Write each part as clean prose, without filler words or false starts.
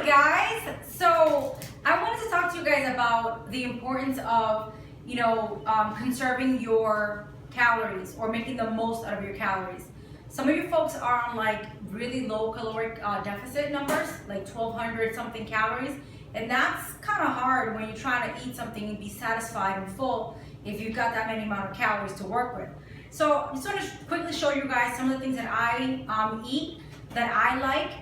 Hi guys! So I wanted to talk to you guys about the importance of, conserving your calories or making the most out of your calories. Some of you folks are on like really low caloric deficit numbers, like 1,200 something calories, and that's kind of hard when you're trying to eat something and be satisfied and full if you've got that many amount of calories to work with. So I'm just going to quickly show you guys some of the things that I eat that I like.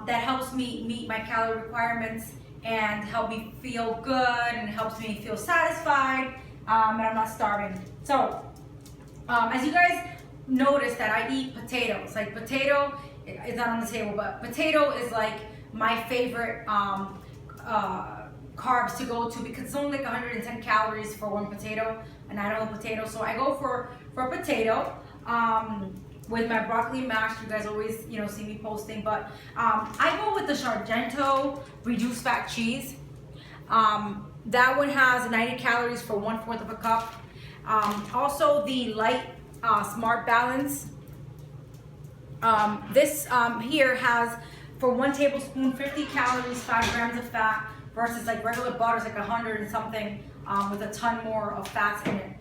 That helps me meet my calorie requirements and help me feel good and helps me feel satisfied, and I'm not starving. So as you guys notice that I eat potatoes. Like potato is not on the table, but potato is like my favorite carbs to go to because it's only like 110 calories for one potato, and I don't love potato, so I go for a potato. With my broccoli mash, you guys always see me posting, but I go with the Sargento reduced fat cheese. That one has 90 calories for 1/4 of a cup. Also the light Smart Balance. This here has for 1 tablespoon 50 calories, 5 grams of fat versus like regular butter is like 100 and something with a ton more of fats in it.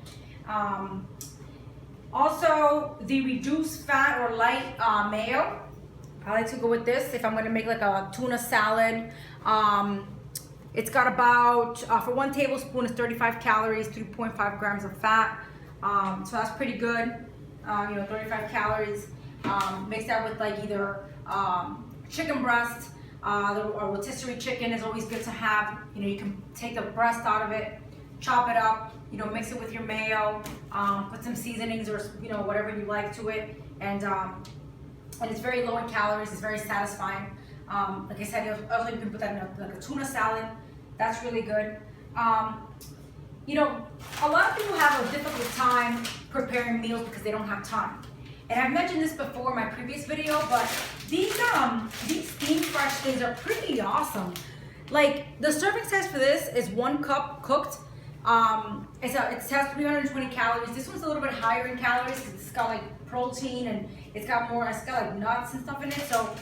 Also, the reduced fat or light mayo. I like to go with this if I'm going to make like a tuna salad. It's got about, for 1 tablespoon, it's 35 calories, 3.5 grams of fat. So that's pretty good. 35 calories. Mix that with like either chicken breast or rotisserie chicken is always good to have. You can take the breast out of it, chop it up, mix it with your mayo, put some seasonings or whatever you like to it, and it's very low in calories. It's very satisfying. Like I said, also you can put that in like a tuna salad. That's really good. A lot of people have a difficult time preparing meals because they don't have time. And I've mentioned this before in my previous video, but these steam fresh things are pretty awesome. Like the serving size for this is 1 cup cooked. It has 320 calories. This one's a little bit higher in calories because it's got like protein and it's got like nuts and stuff in it. So,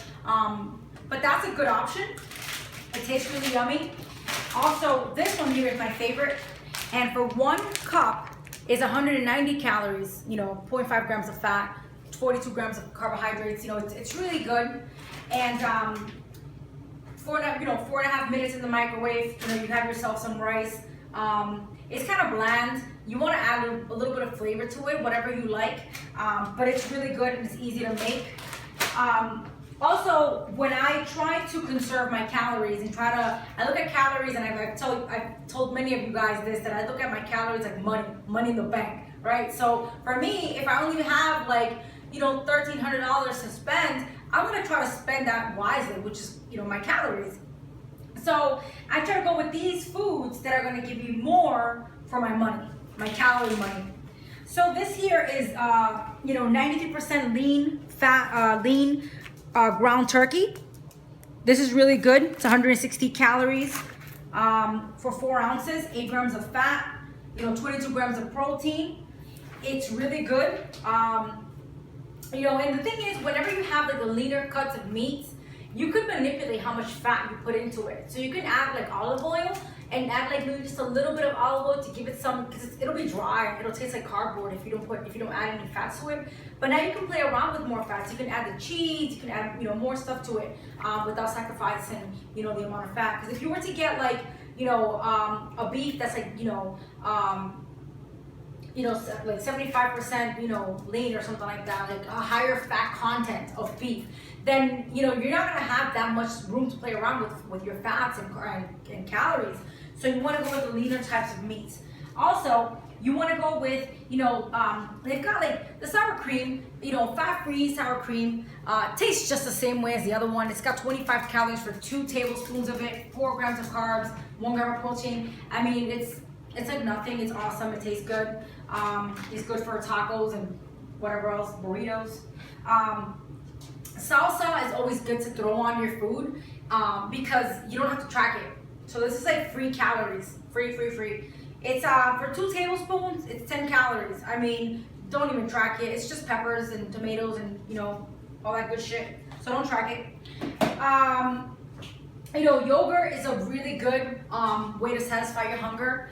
but that's a good option. It tastes really yummy. Also, this one here is my favorite. And for 1 cup is 190 calories, 0.5 grams of fat, 42 grams of carbohydrates. It's really good. And 4.5 minutes in the microwave. You have yourself some rice. It's kind of bland. You want to add a little bit of flavor to it, whatever you like, but it's really good and it's easy to make. Also, when I try to conserve my calories and I look at calories, and I've told many of you guys this, that I look at my calories like money in the bank, right? So for me, if I only have like, $1,300 to spend, I'm going to try to spend that wisely, which is, my calories. So I try to go with these foods that are going to give you more for my money, my calorie money. So this here is, 93% lean ground turkey. This is really good. It's 160 calories for 4 ounces, 8 grams of fat, 22 grams of protein. It's really good. And the thing is, whenever you have like the leaner cuts of meats, you could manipulate how much fat you put into it. So you can add like olive oil and add like maybe just a little bit of olive oil to give it some, because it'll be dry. It'll taste like cardboard if you don't add any fats to it. But now you can play around with more fats. You can add the cheese. You can add more stuff to it without sacrificing the amount of fat. Because if you were to get like a beef that's like like 75% lean or something like that, like a higher fat content of beef, then you're not gonna have that much room to play around with your fats and calories. So you want to go with the leaner types of meats. Also, you want to go with they've got like the sour cream, fat-free sour cream. Tastes just the same way as the other one. It's got 25 calories for 2 tablespoons of it, 4 grams of carbs, 1 gram of protein. I mean, it's like nothing. It's awesome. It tastes good. It's good for tacos and whatever else, burritos. Salsa is always good to throw on your food because you don't have to track it. So this is like free calories, free. It's for 2 tablespoons, it's 10 calories. I mean, don't even track it. It's just peppers and tomatoes and all that good shit. So don't track it. You know, yogurt is a really good way to satisfy your hunger.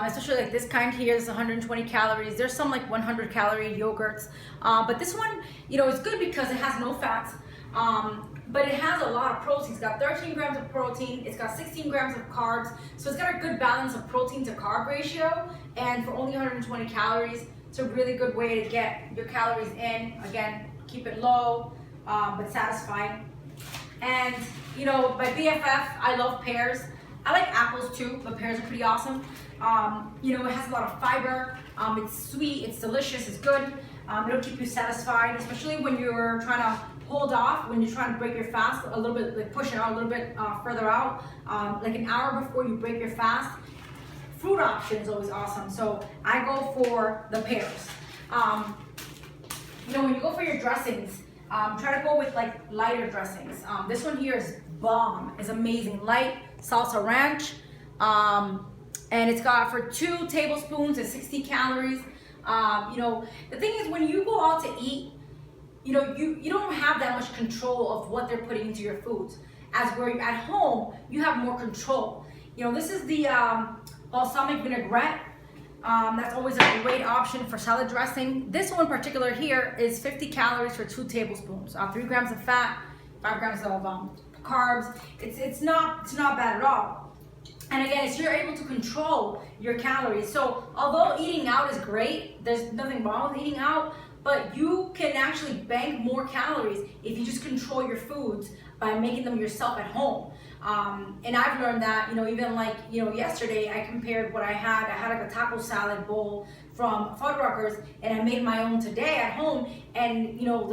Especially like this kind here is 120 calories. There's some like 100 calorie yogurts. But this one, you know, is good because it has no fats. But it has a lot of protein. It's got 13 grams of protein. It's got 16 grams of carbs. So it's got a good balance of protein to carb ratio. And for only 120 calories, it's a really good way to get your calories in. Again, keep it low, but satisfying. And you know, my BFF, I love pears. I like apples too, but pears are pretty awesome. You know, it has a lot of fiber. It's sweet, it's delicious, it's good. It'll keep you satisfied, especially when you're trying to hold off, when you're trying to break your fast a little bit, like push it out a little bit further out, like an hour before you break your fast. Fruit option is always awesome, so I go for the pears. You know, when you go for your dressings, try to go with like lighter dressings. This one here is bomb. It's amazing. Light salsa ranch. And it's got for 2 tablespoons and 60 calories. You know, the thing is when you go out to eat, you know, you don't have that much control of what they're putting into your foods. As where you're at home, you have more control. You know, this is the balsamic vinaigrette. That's always a great option for salad dressing. This one in particular here is 50 calories for 2 tablespoons. 3 grams of fat, 5 grams of carbs. It's not bad at all. And again, you're able to control your calories. So although eating out is great, there's nothing wrong with eating out, but you can actually bank more calories if you just control your foods by making them yourself at home. And I've learned that, you know, even like, you know, yesterday I compared what I had. I had like a taco salad bowl from Fuddruckers, and I made my own today at home. And, you know,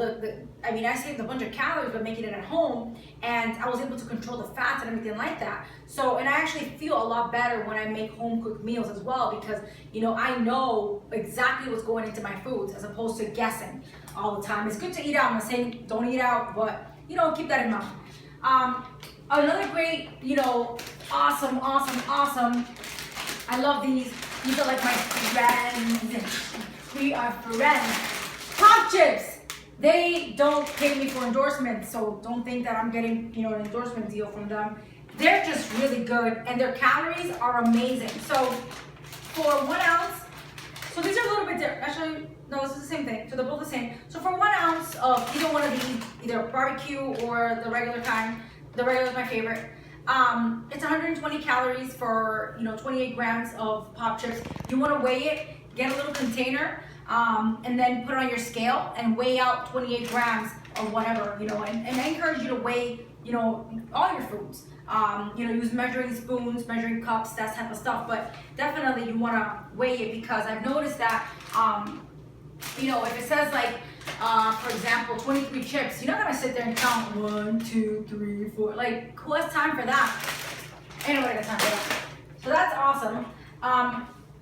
I mean, I saved a bunch of calories by making it at home, and I was able to control the fats and everything like that. So, and I actually feel a lot better when I make home cooked meals as well, because, you know, I know exactly what's going into my foods as opposed to guessing all the time. It's good to eat out. I'm not saying don't eat out, but, you know, keep that in mind. Another great, you know, awesome. I love these. These are like my friends. We are friends. Pop chips. They don't pay me for endorsements, so don't think that I'm getting, you know, an endorsement deal from them. They're just really good, and their calories are amazing. So for 1 ounce, so these are a little bit different. Actually, no, this is the same thing. So they're both the same. So for 1 ounce of either one of these, either barbecue or the regular kind, the regular is my favorite. It's 120 calories for, you know, 28 grams of pop chips. You want to weigh it, get a little container, and then put it on your scale and weigh out 28 grams or whatever, you know, and I encourage you to weigh, you know, all your foods. You know, use measuring spoons, measuring cups, that type of stuff, but definitely you want to weigh it, because I've noticed that, you know, if it says like, for example, 23 chips, you're not gonna sit there and count 1, 2, 3, 4. Like, who has time for that? Ain't nobody got time for that. So that's awesome.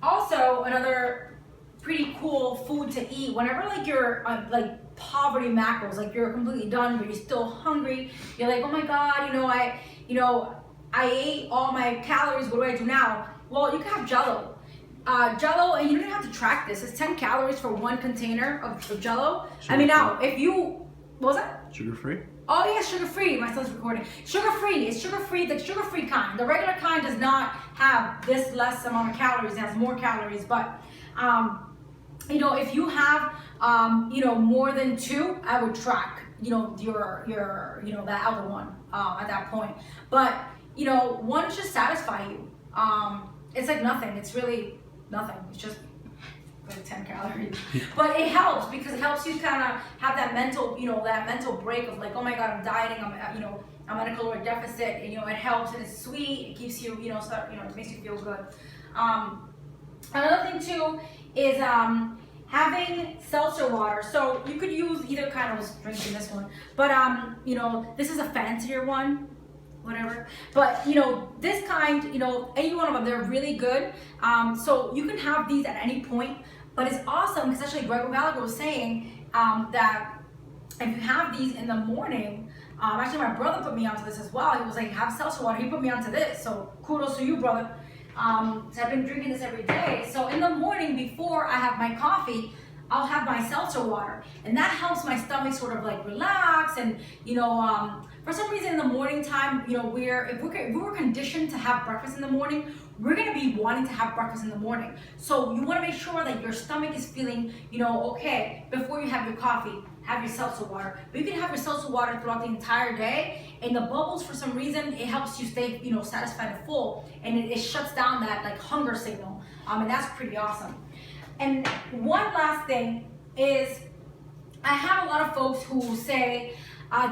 Also, another pretty cool food to eat whenever like you're like poverty macros, like you're completely done but you're still hungry. You're like, oh my God, you know, I ate all my calories. What do I do now? Well, you can have Jell-O. Jell-O, and you don't have to track this. It's 10 calories for 1 container of Jell-O. I mean, now, if you, what was that? Sugar-free? Oh yeah, sugar-free. My son's recording. Sugar-free. It's sugar-free, the sugar-free kind. The regular kind does not have this less amount of calories. It has more calories. But, you know, if you have, you know, more than 2, I would track, you know, your you know, that other one at that point. But, you know, 1 should satisfy you. It's like nothing. It's really nothing. It's just like 10 calories. But it helps, because it helps you kind of have that mental, you know, that mental break of like, oh my God, I'm dieting. I'm, you know, I'm at a caloric deficit. And, you know, it helps, and it's sweet. It keeps you, you know, start, you know, it makes you feel good. Another thing too is having seltzer water. So you could use either kind. I was drinking this one, but you know, this is a fancier one. Whatever, but you know, this kind, you know, any one of them, they're really good. So you can have these at any point, but it's awesome because actually Gregor Gallagher was saying that if you have these in the morning, actually my brother put me onto this as well. He was like, have seltzer water. He put me onto this, so kudos to you, brother. So I've been drinking this every day. So in the morning before I have my coffee, I'll have my seltzer water, and that helps my stomach sort of like relax. And for some reason in the morning time, if we're conditioned to have breakfast in the morning, we're gonna be wanting to have breakfast in the morning. So you want to make sure that your stomach is feeling, okay before you have your coffee. Have your seltzer water. But you can have your seltzer water throughout the entire day, and the bubbles, for some reason, it helps you stay, satisfied and full, and it shuts down that like hunger signal, and that's pretty awesome. And one last thing is, I have a lot of folks who say,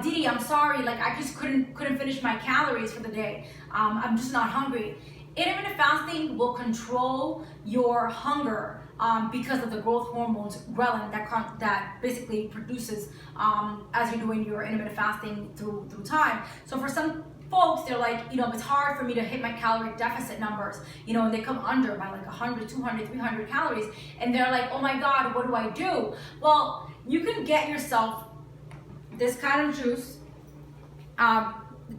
Didi, I'm sorry, like I just couldn't finish my calories for the day. I'm just not hungry. Intermittent fasting will control your hunger because of the growth hormones ghrelin that basically produces as you're doing your intermittent fasting through time. So for some folks, they're like, it's hard for me to hit my calorie deficit numbers, and they come under by like 100, 200, 300 calories, and they're like, oh my God, what do I do? Well, you can get yourself this kind of juice.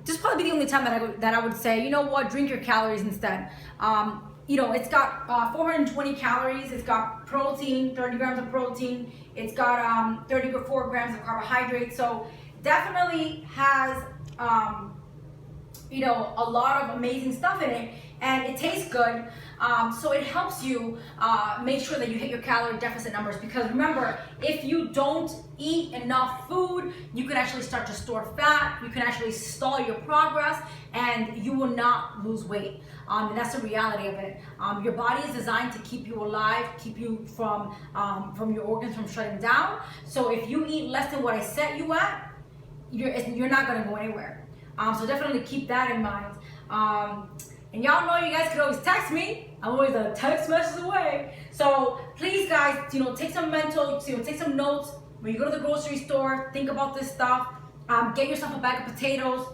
This is probably the only time that I would say, drink your calories instead. It's got 420 calories. It's got protein, 30 grams of protein. It's got 34 grams of carbohydrates. So definitely has a lot of amazing stuff in it, and it tastes good. So it helps you make sure that you hit your calorie deficit numbers, because remember, if you don't eat enough food, you can actually start to store fat, you can actually stall your progress, and you will not lose weight. And that's the reality of it. Your body is designed to keep you alive, keep you from your organs from shutting down. So if you eat less than what I set you at, you're not gonna go anywhere. So definitely keep that in mind. And y'all know you guys can always text me. I'm always a text message away. So please, guys, take some take some notes. When you go to the grocery store, think about this stuff. Get yourself a bag of potatoes.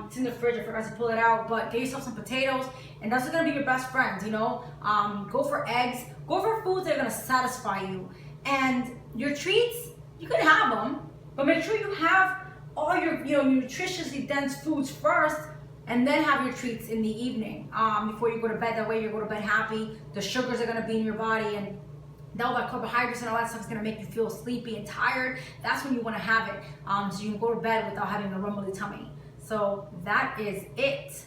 It's in the fridge, I forgot to pull it out, but get yourself some potatoes, and that's gonna be your best friends, Go for eggs, go for foods that are gonna satisfy you. And your treats, you can have them, but make sure you have all your nutritiously dense foods first, and then have your treats in the evening before you go to bed. That way you go to bed happy. The sugars are gonna be in your body, and all that carbohydrates and all that stuff is gonna make you feel sleepy and tired. That's when you wanna have it, so you can go to bed without having a rumbly tummy. So that is it.